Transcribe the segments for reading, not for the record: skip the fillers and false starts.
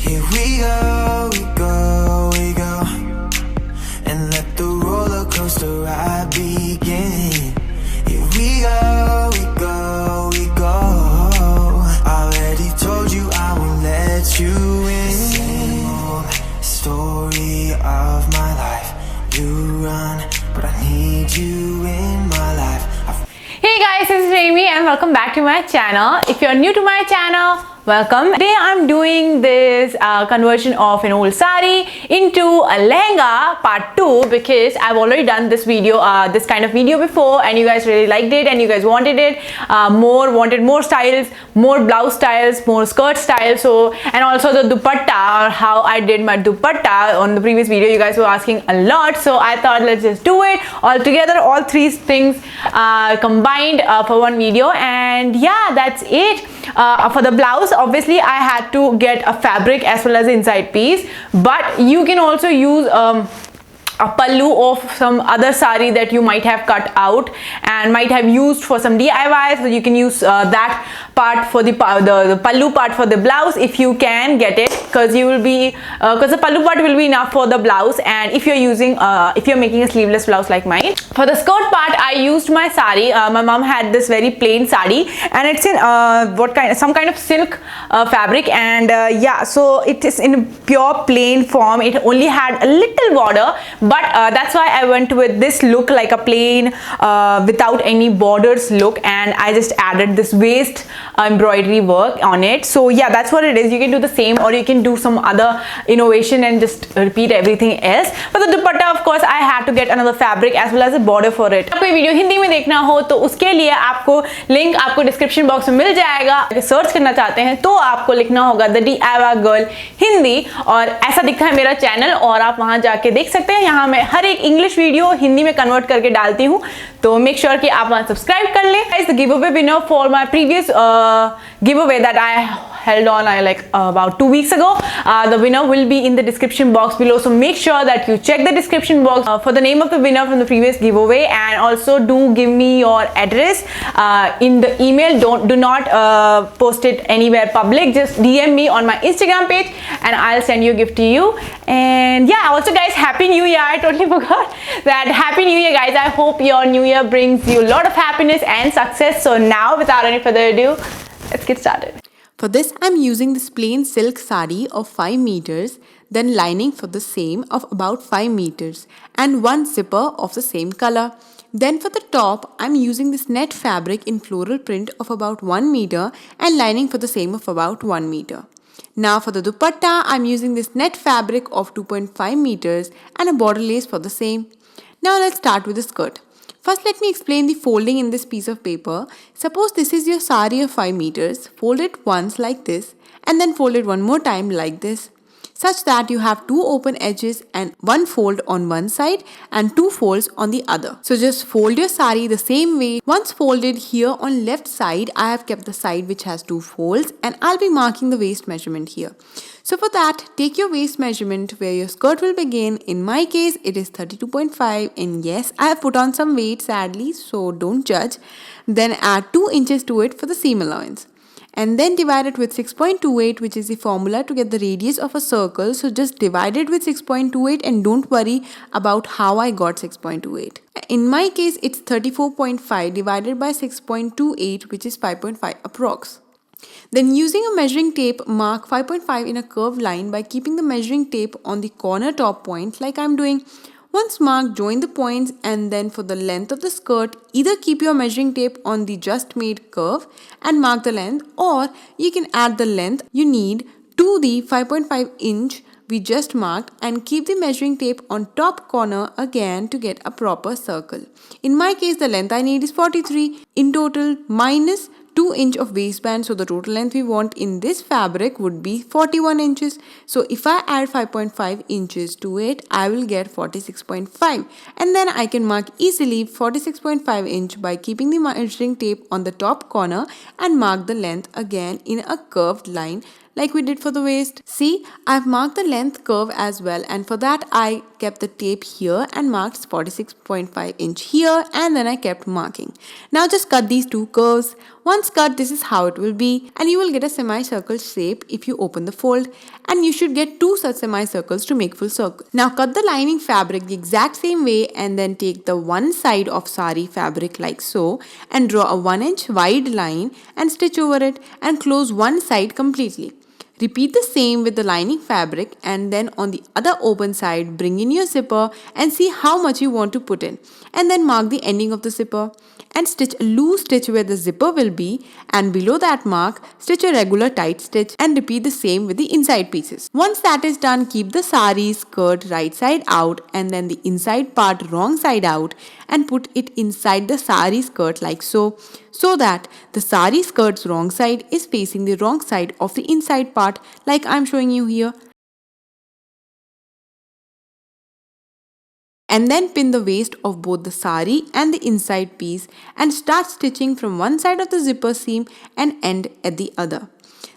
Here we go, we go, we go, and let the roller coaster ride begin. Here we go, we go, we go. Already told you I won't let you in. Same old story of my life. You run, but I need you in my life. Hey guys, this is Remy and welcome back to my channel. If you're new to my channel, welcome. Today I'm doing this conversion of an old sari into a lehenga part 2 because I've already done this video, this kind of video before, and you guys really liked it and you guys wanted it wanted more styles, more blouse styles, more skirt styles. So, and also the dupatta, or how I did my dupatta on the previous video, you guys were asking a lot. So I thought let's just do it all together, all three things combined for one video. And yeah, that's it. For the blouse, obviously I had to get a fabric as well as the inside piece, but you can also use a pallu of some other sari that you might have cut out and might have used for some DIY. So you can use that part for the pallu part for the blouse if you can get it, because you will be because the pallu part will be enough for the blouse. And if you're using if you're making a sleeveless blouse like mine, for the skirt part I used my sari. My mom had this very plain sari and it's in some kind of silk fabric, and yeah, so it is in pure plain form. It only had a little border, but that's why I went with this look, like a plain without any borders look, and I just added this waist embroidery work on it. So yeah, that's what it is. You can do the same or you can do some other innovation and just repeat everything else. For the dupatta, of course, I had to get another fabric as well as a border for it. आपको ये video Hindi में देखना हो तो उसके लिए आपको link आपको डिस्क्रिप्शन बॉक्स में मिल जाएगा. अगर सर्च करना चाहते हैं तो आपको लिखना होगा द DIY गर्ल हिंदी, और ऐसा दिखता है मेरा चैनल और आप वहां जाके देख सकते हैं. यहाँ मैं हर एक इंग्लिश वीडियो हिंदी में कन्वर्ट करके डालती हूँ, तो मेक श्योर कि आप वहां सब्सक्राइब कर लें. Guys, the giveaway winner for my previous giveaway that I held on like about 2 weeks ago, the winner will be in the description box below, so make sure that you check the description box for the name of the winner from the previous giveaway. And also do give me your address in the email. Do not post it anywhere public, just DM me on my Instagram page and I'll send you a gift to you. And yeah, also guys, happy new year. I totally forgot that. Happy new year guys. I hope your new year brings you a lot of happiness and success. So now, without any further ado, let's get started. For this, I'm using this plain silk sari of 5 meters, then lining for the same of about 5 meters and one zipper of the same color. Then for the top, I'm using this net fabric in floral print of about 1 meter and lining for the same of about 1 meter. Now for the dupatta, I'm using this net fabric of 2.5 meters and a border lace for the same. Now let's start with the skirt. First, let me explain the folding in this piece of paper. Suppose this is your sari of 5 meters. Fold it once like this and then fold it one more time like this, such that you have 2 open edges and 1 fold on one side and 2 folds on the other. So just fold your sari the same way. Once folded, here on left side, I have kept the side which has 2 folds, and I'll be marking the waist measurement here. So for that, take your waist measurement where your skirt will begin. In my case, it is 32.5, and yes, I have put on some weight sadly, so don't judge. Then add 2 inches to it for the seam allowance. And then divide it with 6.28, which is the formula to get the radius of a circle. So just divide it with 6.28 and don't worry about how I got 6.28. In my case, it's 34.5 divided by 6.28, which is 5.5 approx. Then using a measuring tape, mark 5.5 in a curved line by keeping the measuring tape on the corner top point like I'm doing. Once marked, join the points, and then for the length of the skirt, either keep your measuring tape on the just made curve and mark the length, or you can add the length you need to the 5.5 inch we just marked and keep the measuring tape on top corner again to get a proper circle. In my case, the length I need is 43 in total minus 2 inch of waistband, so the total length we want in this fabric would be 41 inches. So if I add 5.5 inches to it, I will get 46.5, and then I can mark easily 46.5 inch by keeping the measuring tape on the top corner and mark the length again in a curved line like we did for the waist. See, I've marked the length curve as well, and for that I kept the tape here and marked 46.5 inch here, and then I kept marking. Now just cut these two curves. Once cut, this is how it will be, and you will get a semicircle shape if you open the fold, and you should get two such semicircles to make full circle. Now cut the lining fabric the exact same way, and then take the one side of saree fabric like so, and draw a 1 inch wide line and stitch over it and close one side completely. Repeat the same with the lining fabric, and then on the other open side bring in your zipper and see how much you want to put in, and then mark the ending of the zipper and stitch a loose stitch where the zipper will be, and below that mark stitch a regular tight stitch, and repeat the same with the inside pieces. Once that is done, keep the saree skirt right side out and then the inside part wrong side out, and put it inside the saree skirt like so that the saree skirt's wrong side is facing the wrong side of the inside part like I'm showing you here. And then pin the waist of both the saree and the inside piece and start stitching from one side of the zipper seam and end at the other.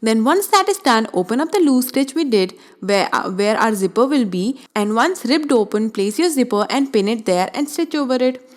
Then once that is done, open up the loose stitch we did where our zipper will be, and once ripped open, place your zipper and pin it there and stitch over it.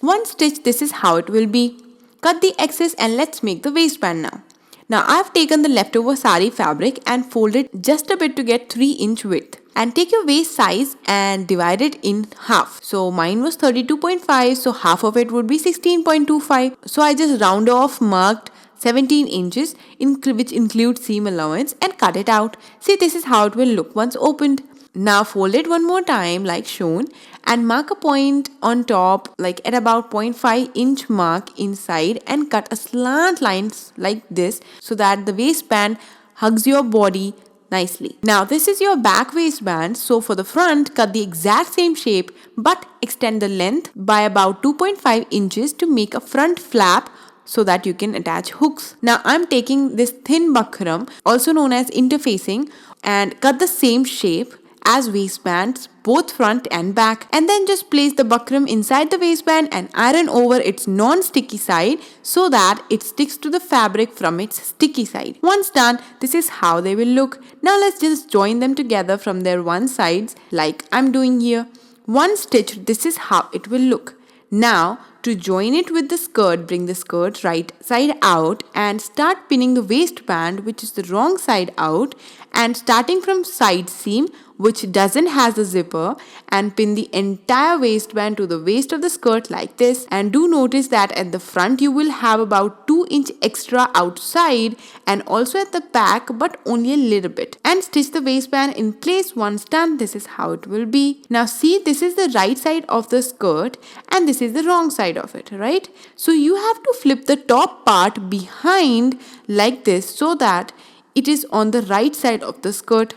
Once stitched, this is how it will be. Cut the excess and let's make the waistband now. Now I have taken the leftover saree fabric and folded just a bit to get 3-inch width. And take your waist size and divide it in half. So mine was 32.5, so half of it would be 16.25. So I just round off, marked 17 inches, which includes seam allowance, and cut it out. See, this is how it will look once opened. Now fold it one more time like shown and mark a point on top like at about 0.5 inch mark inside, and cut a slant line like this so that the waistband hugs your body nicely. Now this is your back waistband, so for the front cut the exact same shape but extend the length by about 2.5 inches to make a front flap so that you can attach hooks. Now I'm taking this thin buckram, also known as interfacing, and cut the same shape as waistbands, both front and back, and then just place the buckram inside the waistband and iron over its non-sticky side so that it sticks to the fabric from its sticky side. Once done, this is how they will look. Now let's just join them together from their one sides like I'm doing here. One stitch, this is how it will look. Now to join it with the skirt, bring the skirt right side out and start pinning the waistband, which is the wrong side out, and starting from side seam which doesn't has a zipper, and pin the entire waistband to the waist of the skirt like this. And do notice that at the front you will have about 2 inch extra outside, and also at the back, but only a little bit. And stitch the waistband in place. Once done, this is how it will be. Now see, this is the right side of the skirt and this is the wrong side of it, right? So you have to flip the top part behind like this so that it is on the right side of the skirt.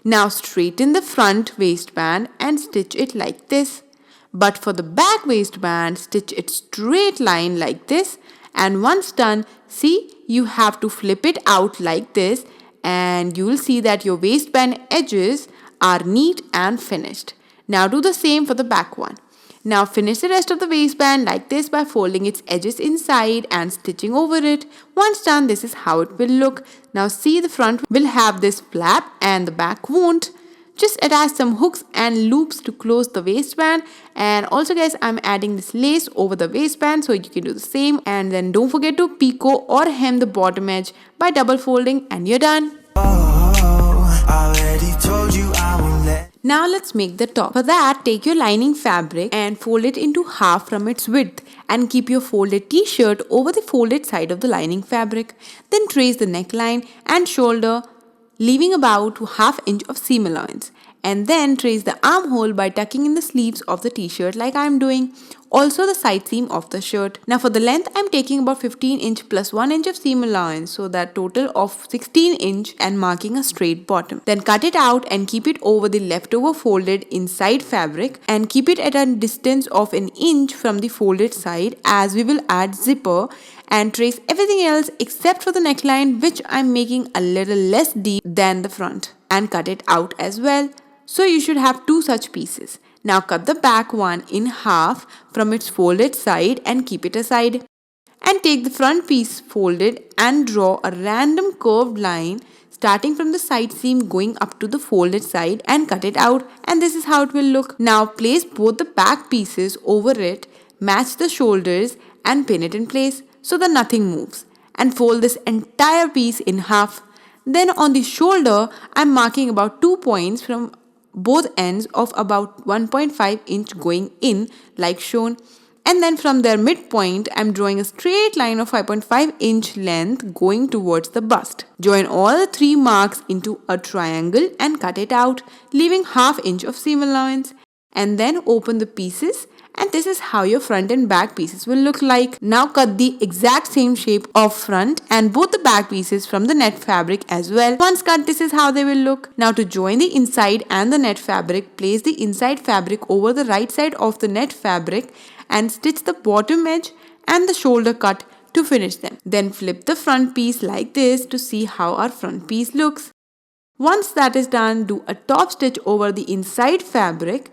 Now straighten the front waistband and stitch it like this. But for the back waistband, stitch it straight line like this. And once done, see, you have to flip it out like this, and you will see that your waistband edges are neat and finished. Now do the same for the back one. Now finish the rest of the waistband like this by folding its edges inside and stitching over it. Once done, this is how it will look. Now see, the front will have this flap and the back won't. Just attach some hooks and loops to close the waistband. And also guys, I'm adding this lace over the waistband so you can do the same. And then don't forget to picot or hem the bottom edge by double folding, and you're done. Already told you I won't let. Now let's make the top. For that, take your lining fabric and fold it into half from its width, and keep your folded t-shirt over the folded side of the lining fabric. Then trace the neckline and shoulder, leaving about ½ inch of seam allowance. And then trace the armhole by tucking in the sleeves of the t-shirt like I'm doing. Also the side seam of the shirt. Now for the length, I'm taking about 15 inch plus 1 inch of seam allowance, so that total of 16 inch, and marking a straight bottom. Then cut it out and keep it over the leftover folded inside fabric, and keep it at a distance of 1 inch from the folded side, as we will add zipper, and trace everything else except for the neckline, which I'm making a little less deep than the front, and cut it out as well. So you should have 2 such pieces. Now cut the back one in half from its folded side and keep it aside. And take the front piece folded and draw a random curved line starting from the side seam going up to the folded side and cut it out, and this is how it will look. Now place both the back pieces over it, match the shoulders and pin it in place so that nothing moves, and fold this entire piece in half. Then on the shoulder, I'm marking about 2 points from both ends of about 1.5 inch going in like shown. And then from their midpoint, I'm drawing a straight line of 5.5 inch length going towards the bust. Join all the 3 marks into a triangle and cut it out, leaving half inch of seam allowance. And then open the pieces, and this is how your front and back pieces will look like. Now cut the exact same shape of front and both the back pieces from the net fabric as well. Once cut, this is how they will look. Now to join the inside and the net fabric, place the inside fabric over the right side of the net fabric and stitch the bottom edge and the shoulder cut to finish them. Then flip the front piece like this to see how our front piece looks. Once that is done, do a top stitch over the inside fabric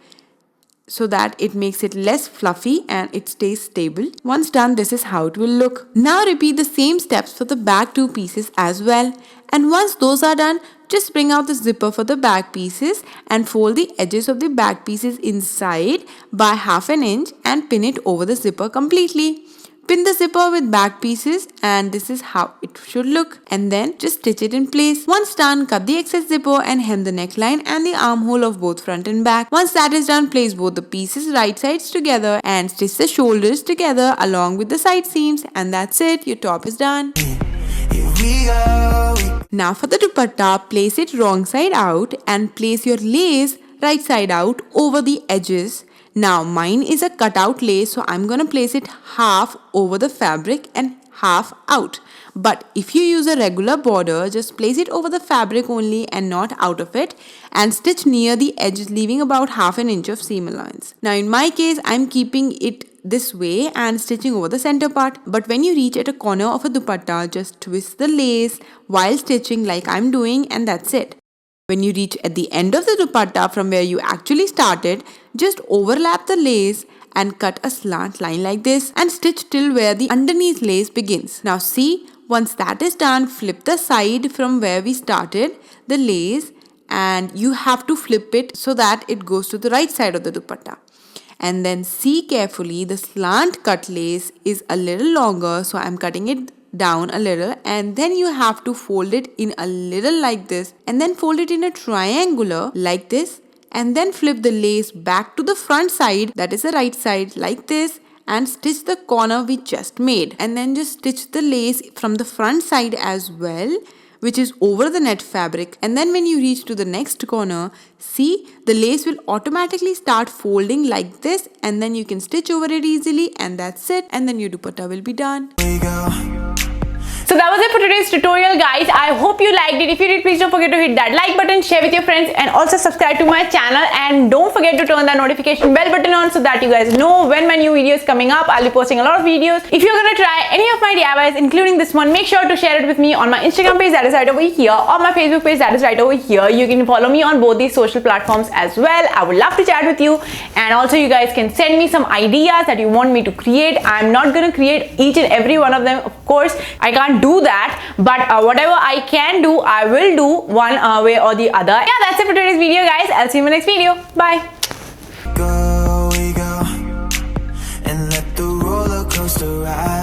so that it makes it less fluffy and it stays stable. Once done, this is how it will look. Now repeat the same steps for the back 2 pieces as well. And once those are done, just bring out the zipper for the back pieces and fold the edges of the back pieces inside by half an inch and pin it over the zipper completely. Pin the zipper with back pieces, and this is how it should look, and then just stitch it in place. Once done, cut the excess zipper and hem the neckline and the armhole of both front and back. Once that is done, place both the pieces right sides together and stitch the shoulders together along with the side seams, and that's it, your top is done. Here we go. Now for the dupatta, place it wrong side out and place your lace right side out over the edges. Now mine is a cutout lace, so I'm gonna place it half over the fabric and half out. But if you use a regular border, just place it over the fabric only and not out of it, and stitch near the edge, leaving about half an inch of seam allowance. Now in my case, I'm keeping it this way and stitching over the center part. But when you reach at a corner of a dupatta, just twist the lace while stitching like I'm doing, and that's it. When you reach at the end of the dupatta from where you actually started, just overlap the lace and cut a slant line like this and stitch till where the underneath lace begins. Now see, once that is done, flip the side from where we started the lace, and you have to flip it so that it goes to the right side of the dupatta. And then see carefully, the slant cut lace is a little longer, so I'm cutting it down a little, and then you have to fold it in a little like this, and then fold it in a triangular like this, and then flip the lace back to the front side, that is the right side, like this, and stitch the corner we just made, and then just stitch the lace from the front side as well, which is over the net fabric. And then when you reach to the next corner, see, the lace will automatically start folding like this, and then you can stitch over it easily, and that's it, and then your dupatta will be done. We go. So that was it for today's tutorial, guys. I hope you liked it. If you did, please don't forget to hit that like button, share with your friends, and also subscribe to my channel. And don't forget to turn that notification bell button on so that you guys know when my new video is coming up. I'll be posting a lot of videos. If you're gonna try any of my DIYs, including this one, make sure to share it with me on my Instagram page, that is right over here, or my Facebook page, that is right over here. You can follow me on both these social platforms as well. I would love to chat with you. And also you guys can send me some ideas that you want me to create. I'm not gonna create each and every one of them, of course. I can't do that, but whatever I can do, I will do one way or the other. Yeah, that's it for today's video, guys. I'll see you in my next video. Bye. Go, we go. And let the roller coaster ride.